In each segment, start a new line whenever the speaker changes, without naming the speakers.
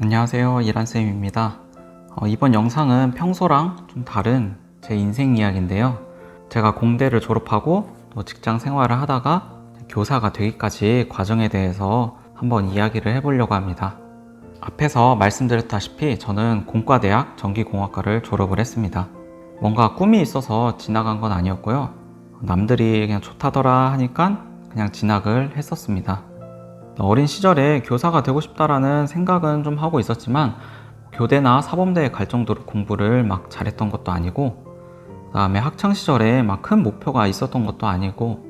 안녕하세요, 이란쌤입니다. 이번 영상은 평소랑 좀 다른 제 인생 이야기인데요. 제가 공대를 졸업하고 또 직장 생활을 하다가 교사가 되기까지 과정에 대해서 한번 이야기를 해보려고 합니다. 앞에서 말씀드렸다시피 저는 공과대학 전기공학과를 졸업을 했습니다. 뭔가 꿈이 있어서 진학한 건 아니었고요. 남들이 그냥 좋다더라 하니까 그냥 진학을 했었습니다. 어린 시절에 교사가 되고 싶다라는 생각은 좀 하고 있었지만 교대나 사범대에 갈 정도로 공부를 막 잘했던 것도 아니고, 그 다음에 학창시절에 막 큰 목표가 있었던 것도 아니고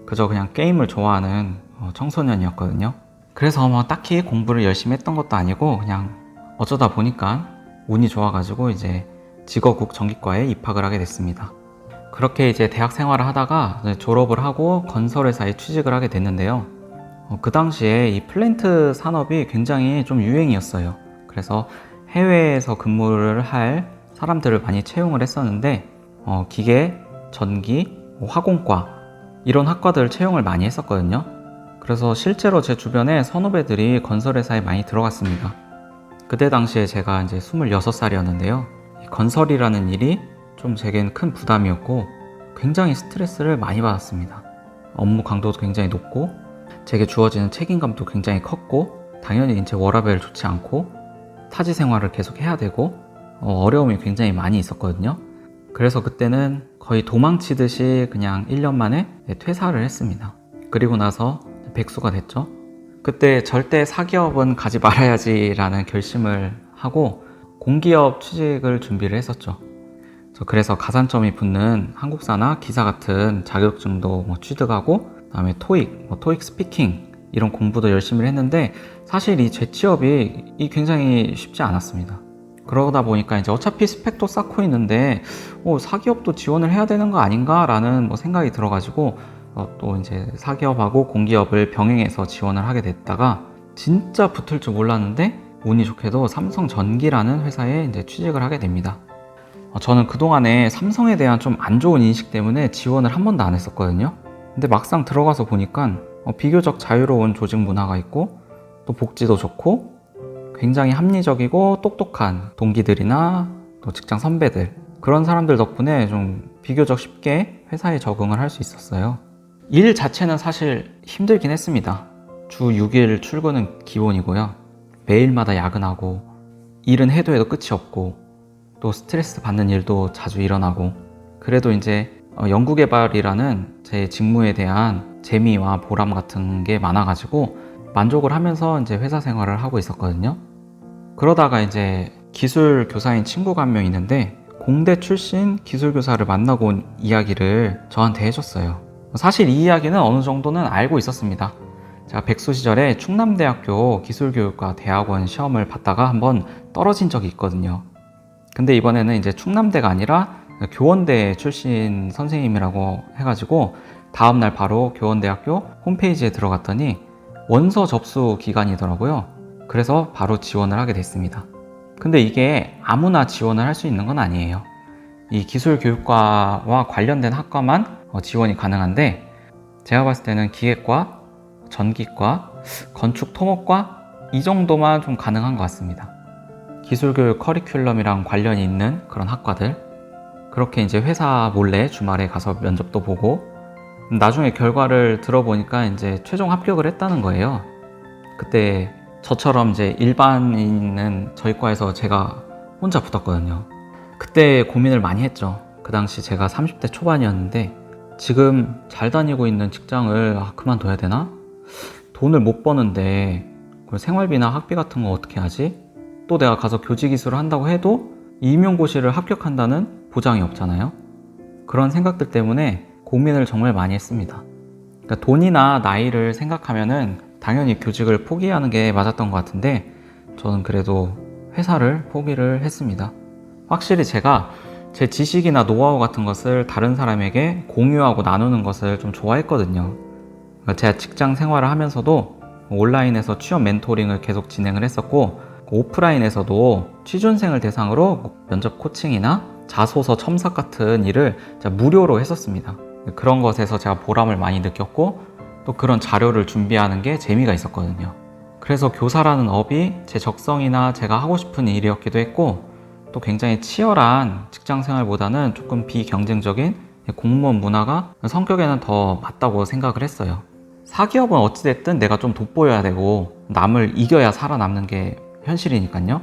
그저 그냥 게임을 좋아하는 청소년이었거든요. 그래서 뭐 딱히 공부를 열심히 했던 것도 아니고 그냥 어쩌다 보니까 운이 좋아가지고 이제 직어국 전기과에 입학을 하게 됐습니다. 그렇게 이제 대학 생활을 하다가 졸업을 하고 건설회사에 취직을 하게 됐는데요. 그 당시에 이 플랜트 산업이 굉장히 좀 유행이었어요. 그래서 해외에서 근무를 할 사람들을 많이 채용을 했었는데 기계, 전기, 화공과 이런 학과들 채용을 많이 했었거든요. 그래서 실제로 제 주변에 선후배들이 건설회사에 많이 들어갔습니다. 그때 당시에 제가 이제 26살이었는데요. 건설이라는 일이 좀 제겐 큰 부담이었고 굉장히 스트레스를 많이 받았습니다. 업무 강도도 굉장히 높고 제게 주어지는 책임감도 굉장히 컸고, 당연히 이제 워라밸 좋지 않고 타지 생활을 계속 해야 되고 어려움이 굉장히 많이 있었거든요. 그래서 그때는 거의 도망치듯이 그냥 1년 만에 퇴사를 했습니다. 그리고 나서 백수가 됐죠. 그때 절대 사기업은 가지 말아야지라는 결심을 하고 공기업 취직을 준비를 했었죠. 그래서 가산점이 붙는 한국사나 기사 같은 자격증도 취득하고, 그다음에 토익 스피킹 이런 공부도 열심히 했는데 사실 이 재취업이 굉장히 쉽지 않았습니다. 그러다 보니까 이제 어차피 스펙도 쌓고 있는데 사기업도 지원을 해야 되는 거 아닌가라는 생각이 들어가지고 또 이제 사기업하고 공기업을 병행해서 지원을 하게 됐다가 진짜 붙을 줄 몰랐는데 운이 좋게도 삼성전기라는 회사에 이제 취직을 하게 됩니다. 저는 그동안에 삼성에 대한 좀 안 좋은 인식 때문에 지원을 한 번도 안 했었거든요. 근데 막상 들어가서 보니까 비교적 자유로운 조직 문화가 있고 또 복지도 좋고 굉장히 합리적이고 똑똑한 동기들이나 또 직장 선배들, 그런 사람들 덕분에 좀 비교적 쉽게 회사에 적응을 할 수 있었어요. 일 자체는 사실 힘들긴 했습니다. 주 6일 출근은 기본이고요. 매일마다 야근하고 일은 해도 끝이 없고 또 스트레스 받는 일도 자주 일어나고, 그래도 이제 연구개발이라는 제 직무에 대한 재미와 보람 같은 게 많아가지고 만족을 하면서 이제 회사 생활을 하고 있었거든요. 그러다가 이제 기술 교사인 친구가 한 명 있는데 공대 출신 기술 교사를 만나고 온 이야기를 저한테 해줬어요. 사실 이 이야기는 어느 정도는 알고 있었습니다. 제가 백수 시절에 충남대학교 기술교육과 대학원 시험을 봤다가 한번 떨어진 적이 있거든요. 근데 이번에는 이제 충남대가 아니라 교원대 출신 선생님이라고 해가지고 다음날 바로 교원대학교 홈페이지에 들어갔더니 원서 접수 기간이더라고요. 그래서 바로 지원을 하게 됐습니다. 근데 이게 아무나 지원을 할 수 있는 건 아니에요. 이 기술교육과와 관련된 학과만 지원이 가능한데, 제가 봤을 때는 기계과, 전기과, 건축토목과 이 정도만 좀 가능한 것 같습니다. 기술교육 커리큘럼이랑 관련이 있는 그런 학과들, 그렇게 이제 회사 몰래 주말에 가서 면접도 보고 나중에 결과를 들어보니까 이제 최종 합격을 했다는 거예요. 그때 저처럼 이제 일반인은 저희 과에서 제가 혼자 붙었거든요. 그때 고민을 많이 했죠. 그 당시 제가 30대 초반이었는데 지금 잘 다니고 있는 직장을 그만둬야 되나? 돈을 못 버는데 생활비나 학비 같은 거 어떻게 하지? 또 내가 가서 교직이수를 한다고 해도 임용고시를 합격한다는 보장이 없잖아요. 그런 생각들 때문에 고민을 정말 많이 했습니다. 그러니까 돈이나 나이를 생각하면은 당연히 교직을 포기하는 게 맞았던 것 같은데 저는 그래도 회사를 포기를 했습니다. 확실히 제가 제 지식이나 노하우 같은 것을 다른 사람에게 공유하고 나누는 것을 좀 좋아했거든요. 그러니까 제가 직장 생활을 하면서도 온라인에서 취업 멘토링을 계속 진행을 했었고, 오프라인에서도 취준생을 대상으로 면접 코칭이나 자소서 첨삭 같은 일을 무료로 했었습니다. 그런 것에서 제가 보람을 많이 느꼈고 또 그런 자료를 준비하는 게 재미가 있었거든요. 그래서 교사라는 업이 제 적성이나 제가 하고 싶은 일이었기도 했고, 또 굉장히 치열한 직장 생활보다는 조금 비경쟁적인 공무원 문화가 성격에는 더 맞다고 생각을 했어요. 사기업은 어찌됐든 내가 좀 돋보여야 되고 남을 이겨야 살아남는 게 현실이니까요.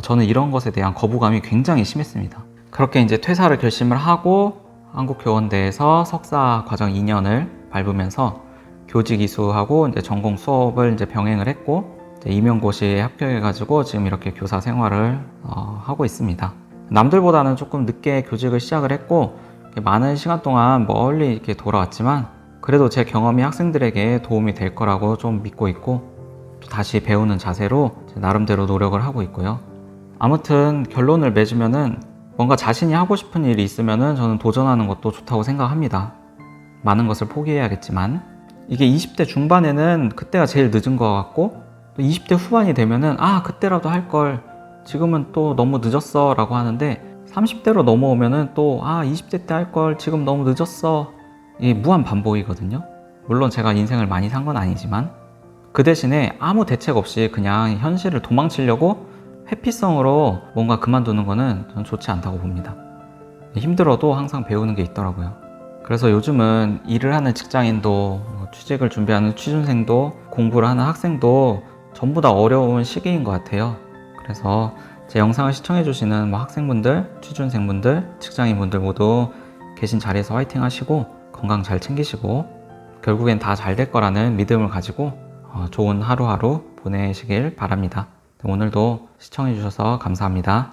저는 이런 것에 대한 거부감이 굉장히 심했습니다. 그렇게 이제 퇴사를 결심을 하고 한국교원대에서 석사 과정 2년을 밟으면서 교직 이수하고 이제 전공 수업을 이제 병행을 했고, 이제 임용고시에 합격해가지고 지금 이렇게 교사 생활을 하고 있습니다. 남들보다는 조금 늦게 교직을 시작을 했고, 많은 시간 동안 멀리 이렇게 돌아왔지만 그래도 제 경험이 학생들에게 도움이 될 거라고 좀 믿고 있고, 또 다시 배우는 자세로 나름대로 노력을 하고 있고요. 아무튼 결론을 맺으면은 뭔가 자신이 하고 싶은 일이 있으면은 저는 도전하는 것도 좋다고 생각합니다. 많은 것을 포기해야겠지만, 이게 20대 중반에는 그때가 제일 늦은 것 같고, 또 20대 후반이 되면은 그때라도 할 걸, 지금은 또 너무 늦었어 라고 하는데, 30대로 넘어오면은 또 20대 때 할 걸, 지금 너무 늦었어. 이게 무한 반복이거든요. 물론 제가 인생을 많이 산 건 아니지만, 그 대신에 아무 대책 없이 그냥 현실을 도망치려고 회피성으로 뭔가 그만두는 거는 저는 좋지 않다고 봅니다. 힘들어도 항상 배우는 게 있더라고요. 그래서 요즘은 일을 하는 직장인도 취직을 준비하는 취준생도 공부를 하는 학생도 전부 다 어려운 시기인 것 같아요. 그래서 제 영상을 시청해주시는 학생분들, 취준생분들, 직장인분들 모두 계신 자리에서 화이팅 하시고 건강 잘 챙기시고 결국엔 다 잘 될 거라는 믿음을 가지고 좋은 하루하루 보내시길 바랍니다. 오늘도 시청해주셔서 감사합니다.